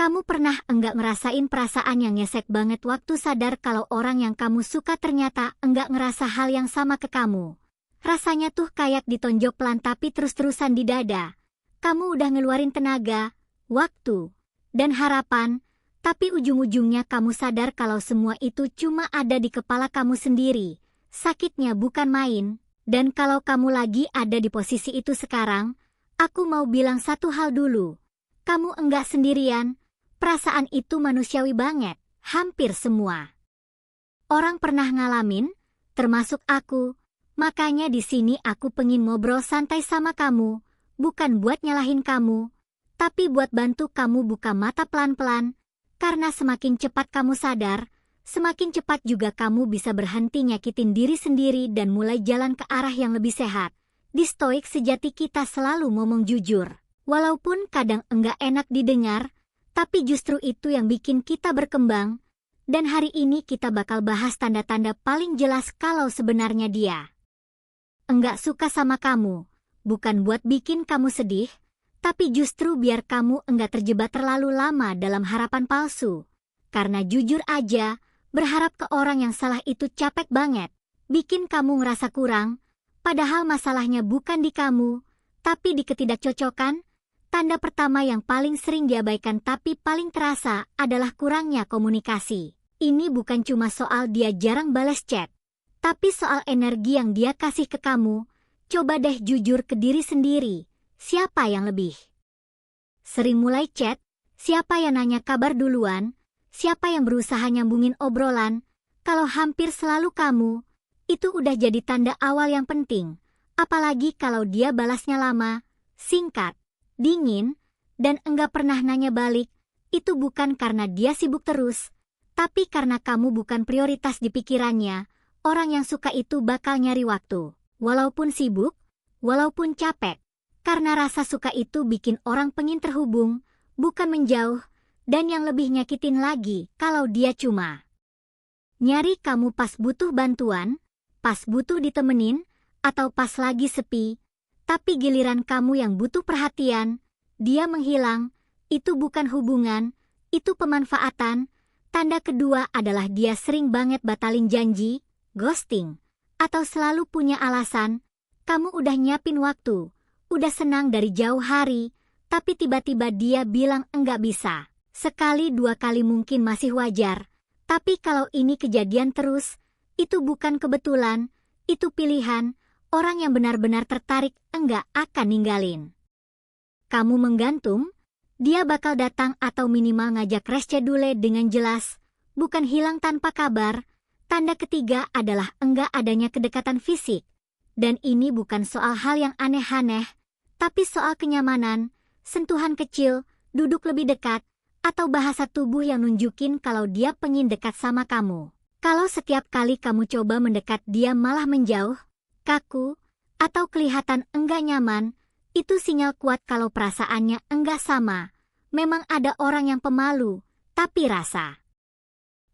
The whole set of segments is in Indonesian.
Kamu pernah enggak ngerasain perasaan yang nyesek banget waktu sadar kalau orang yang kamu suka ternyata enggak ngerasa hal yang sama ke kamu? Rasanya tuh kayak ditonjok pelan tapi terus-terusan di dada. Kamu udah ngeluarin tenaga, waktu, dan harapan, tapi ujung-ujungnya kamu sadar kalau semua itu cuma ada di kepala kamu sendiri. Sakitnya bukan main, dan kalau kamu lagi ada di posisi itu sekarang, aku mau bilang satu hal dulu. Kamu enggak sendirian. Perasaan itu manusiawi banget, hampir semua orang pernah ngalamin, termasuk aku. Makanya di sini aku pengen ngobrol santai sama kamu, bukan buat nyalahin kamu, tapi buat bantu kamu buka mata pelan-pelan, karena semakin cepat kamu sadar, semakin cepat juga kamu bisa berhenti nyakitin diri sendiri dan mulai jalan ke arah yang lebih sehat. Di stoik sejati kita selalu ngomong jujur, walaupun kadang enggak enak didengar, tapi justru itu yang bikin kita berkembang, dan hari ini kita bakal bahas tanda-tanda paling jelas kalau sebenarnya dia enggak suka sama kamu, bukan buat bikin kamu sedih, tapi justru biar kamu enggak terjebak terlalu lama dalam harapan palsu. Karena jujur aja, berharap ke orang yang salah itu capek banget, bikin kamu ngerasa kurang, padahal masalahnya bukan di kamu, tapi di ketidakcocokan. Tanda pertama yang paling sering diabaikan tapi paling terasa adalah kurangnya komunikasi. Ini bukan cuma soal dia jarang balas chat, tapi soal energi yang dia kasih ke kamu. Coba deh jujur ke diri sendiri, siapa yang lebih sering mulai chat, siapa yang nanya kabar duluan, siapa yang berusaha nyambungin obrolan. Kalau hampir selalu kamu, itu udah jadi tanda awal yang penting. Apalagi kalau dia balasnya lama, singkat, dingin, dan enggak pernah nanya balik. Itu bukan karena dia sibuk terus, tapi karena kamu bukan prioritas di pikirannya. Orang yang suka itu bakal nyari waktu, walaupun sibuk, walaupun capek, karena rasa suka itu bikin orang pengen terhubung, bukan menjauh. Dan yang lebih nyakitin lagi, kalau dia cuma nyari kamu pas butuh bantuan, pas butuh ditemenin, atau pas lagi sepi. Tapi giliran kamu yang butuh perhatian, dia menghilang. Itu bukan hubungan, itu pemanfaatan. Tanda kedua adalah dia sering banget batalin janji, ghosting, atau selalu punya alasan. Kamu udah nyiapin waktu, udah senang dari jauh hari, tapi tiba-tiba dia bilang enggak bisa. Sekali dua kali mungkin masih wajar, tapi kalau ini kejadian terus, itu bukan kebetulan, itu pilihan. Orang yang benar-benar tertarik enggak akan ninggalin kamu menggantung, dia bakal datang atau minimal ngajak reschedule dengan jelas, bukan hilang tanpa kabar. Tanda ketiga adalah enggak adanya kedekatan fisik, dan ini bukan soal hal yang aneh-aneh, tapi soal kenyamanan, sentuhan kecil, duduk lebih dekat, atau bahasa tubuh yang nunjukin kalau dia pengen dekat sama kamu. Kalau setiap kali kamu coba mendekat dia malah menjauh, kaku, atau kelihatan enggak nyaman, itu sinyal kuat kalau perasaannya enggak sama. Memang ada orang yang pemalu, tapi rasa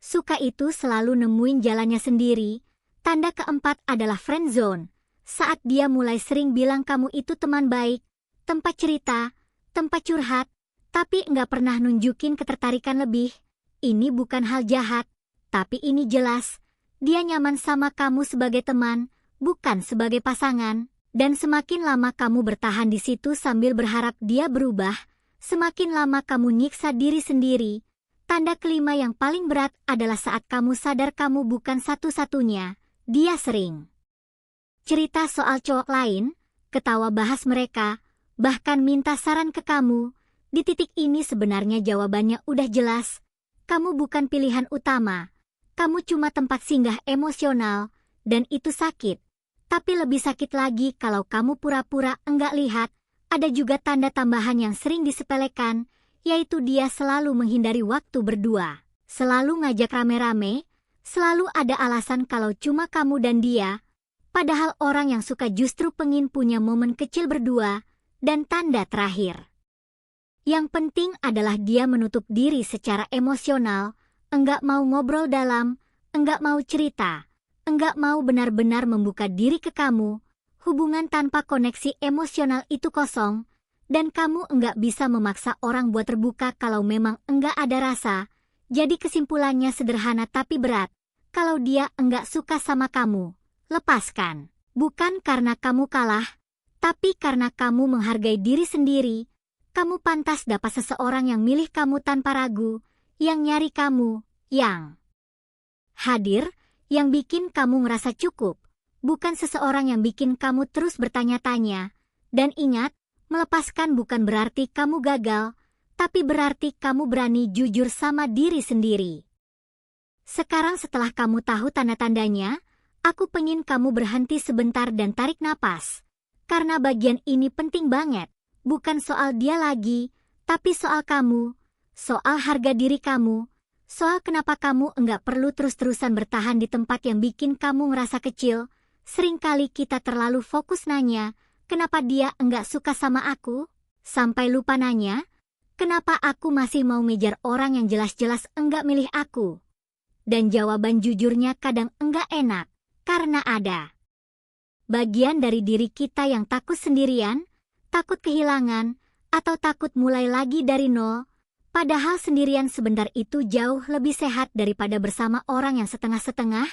suka itu selalu nemuin jalannya sendiri. Tanda keempat adalah friend zone. Saat dia mulai sering bilang kamu itu teman baik, tempat cerita, tempat curhat, tapi enggak pernah nunjukin ketertarikan lebih. Ini bukan hal jahat, tapi ini jelas, dia nyaman sama kamu sebagai teman, bukan sebagai pasangan. Dan semakin lama kamu bertahan di situ sambil berharap dia berubah, semakin lama kamu nyiksa diri sendiri. Tanda kelima yang paling berat adalah saat kamu sadar kamu bukan satu-satunya. Dia sering cerita soal cowok lain, ketawa bahas mereka, bahkan minta saran ke kamu. Di titik ini sebenarnya jawabannya udah jelas. Kamu bukan pilihan utama. Kamu cuma tempat singgah emosional, dan itu sakit. Tapi lebih sakit lagi kalau kamu pura-pura enggak lihat. Ada juga tanda tambahan yang sering disepelekan, yaitu dia selalu menghindari waktu berdua. Selalu ngajak rame-rame, selalu ada alasan kalau cuma kamu dan dia. Padahal orang yang suka justru pengen punya momen kecil berdua. Dan tanda terakhir yang penting adalah dia menutup diri secara emosional, enggak mau ngobrol dalam, enggak mau cerita, enggak mau benar-benar membuka diri ke kamu. Hubungan tanpa koneksi emosional itu kosong, dan kamu enggak bisa memaksa orang buat terbuka kalau memang enggak ada rasa. Jadi kesimpulannya sederhana tapi berat. Kalau dia enggak suka sama kamu, lepaskan. Bukan karena kamu kalah, tapi karena kamu menghargai diri sendiri. Kamu pantas dapat seseorang yang milih kamu tanpa ragu, yang nyari kamu, yang hadir, yang bikin kamu ngerasa cukup. Bukan seseorang yang bikin kamu terus bertanya-tanya. Dan ingat, melepaskan bukan berarti kamu gagal, tapi berarti kamu berani jujur sama diri sendiri. Sekarang setelah kamu tahu tanda-tandanya, aku pengen kamu berhenti sebentar dan tarik napas. Karena bagian ini penting banget. Bukan soal dia lagi, tapi soal kamu, soal harga diri kamu, soal kenapa kamu enggak perlu terus-terusan bertahan di tempat yang bikin kamu ngerasa kecil. Seringkali kita terlalu fokus nanya, kenapa dia enggak suka sama aku? Sampai lupa nanya, kenapa aku masih mau ngejar orang yang jelas-jelas enggak milih aku? Dan jawaban jujurnya kadang enggak enak, karena ada bagian dari diri kita yang takut sendirian, takut kehilangan, atau takut mulai lagi dari nol. Padahal sendirian sebentar itu jauh lebih sehat daripada bersama orang yang setengah-setengah.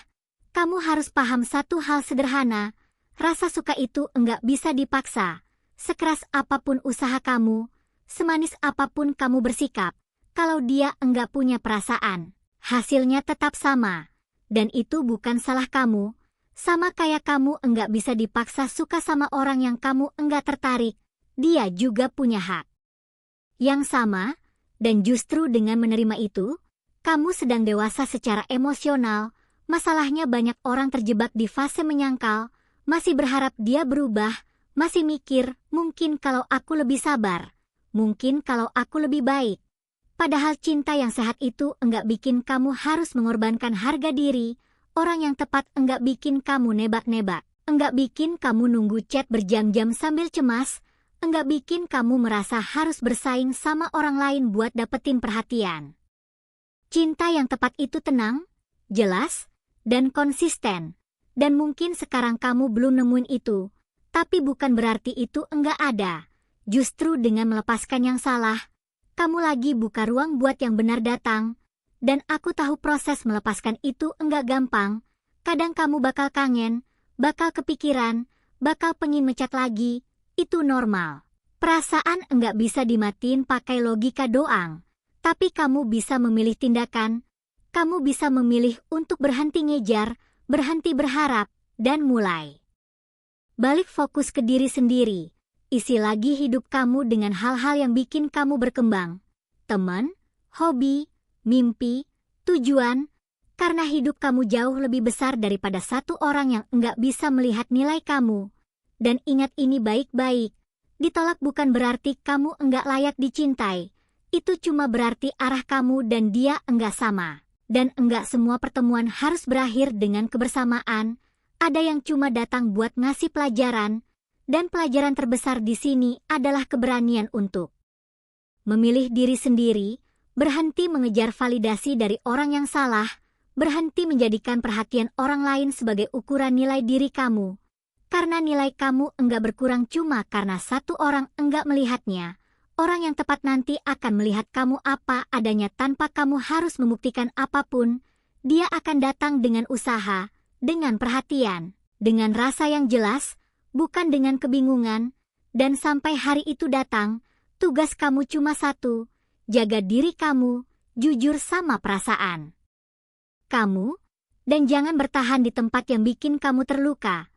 Kamu harus paham satu hal sederhana, rasa suka itu enggak bisa dipaksa. Sekeras apapun usaha kamu, semanis apapun kamu bersikap, kalau dia enggak punya perasaan, hasilnya tetap sama. Dan itu bukan salah kamu, sama kayak kamu enggak bisa dipaksa suka sama orang yang kamu enggak tertarik, dia juga punya hak yang sama, dan justru dengan menerima itu, kamu sedang dewasa secara emosional. Masalahnya banyak orang terjebak di fase menyangkal, masih berharap dia berubah, masih mikir, mungkin kalau aku lebih sabar, mungkin kalau aku lebih baik. Padahal cinta yang sehat itu enggak bikin kamu harus mengorbankan harga diri, orang yang tepat enggak bikin kamu nebak-nebak, enggak bikin kamu nunggu chat berjam-jam sambil cemas, enggak bikin kamu merasa harus bersaing sama orang lain buat dapetin perhatian. Cinta yang tepat itu tenang, jelas, dan konsisten. Dan mungkin sekarang kamu belum nemuin itu, tapi bukan berarti itu enggak ada. Justru dengan melepaskan yang salah, kamu lagi buka ruang buat yang benar datang. Dan aku tahu proses melepaskan itu enggak gampang. Kadang kamu bakal kangen, bakal kepikiran, bakal pengen mecat lagi. Itu normal. Perasaan enggak bisa dimatiin pakai logika doang. Tapi kamu bisa memilih tindakan. Kamu bisa memilih untuk berhenti ngejar, berhenti berharap, dan mulai balik fokus ke diri sendiri. Isi lagi hidup kamu dengan hal-hal yang bikin kamu berkembang. Teman, hobi, mimpi, tujuan. Karena hidup kamu jauh lebih besar daripada satu orang yang enggak bisa melihat nilai kamu. Dan ingat ini baik-baik. Ditolak bukan berarti kamu enggak layak dicintai. Itu cuma berarti arah kamu dan dia enggak sama. Dan enggak semua pertemuan harus berakhir dengan kebersamaan. Ada yang cuma datang buat ngasih pelajaran. Dan pelajaran terbesar di sini adalah keberanian untuk memilih diri sendiri, berhenti mengejar validasi dari orang yang salah, berhenti menjadikan perhatian orang lain sebagai ukuran nilai diri kamu. Karena nilai kamu enggak berkurang cuma karena satu orang enggak melihatnya. Orang yang tepat nanti akan melihat kamu apa adanya tanpa kamu harus membuktikan apapun. Dia akan datang dengan usaha, dengan perhatian, dengan rasa yang jelas, bukan dengan kebingungan. Dan sampai hari itu datang, tugas kamu cuma satu, jaga diri kamu, jujur sama perasaan kamu, dan jangan bertahan di tempat yang bikin kamu terluka.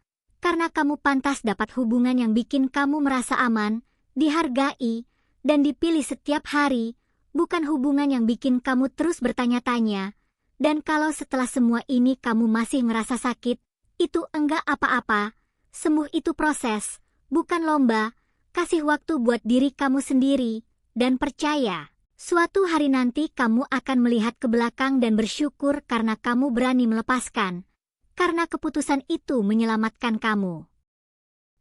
Karena kamu pantas dapat hubungan yang bikin kamu merasa aman, dihargai, dan dipilih setiap hari, bukan hubungan yang bikin kamu terus bertanya-tanya. Dan kalau setelah semua ini kamu masih ngerasa sakit, itu enggak apa-apa. Sembuh itu proses, bukan lomba. Kasih waktu buat diri kamu sendiri, dan percaya, suatu hari nanti kamu akan melihat ke belakang dan bersyukur karena kamu berani melepaskan. Karena keputusan itu menyelamatkan kamu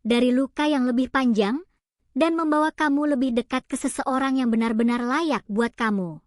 dari luka yang lebih panjang, dan membawa kamu lebih dekat ke seseorang yang benar-benar layak buat kamu.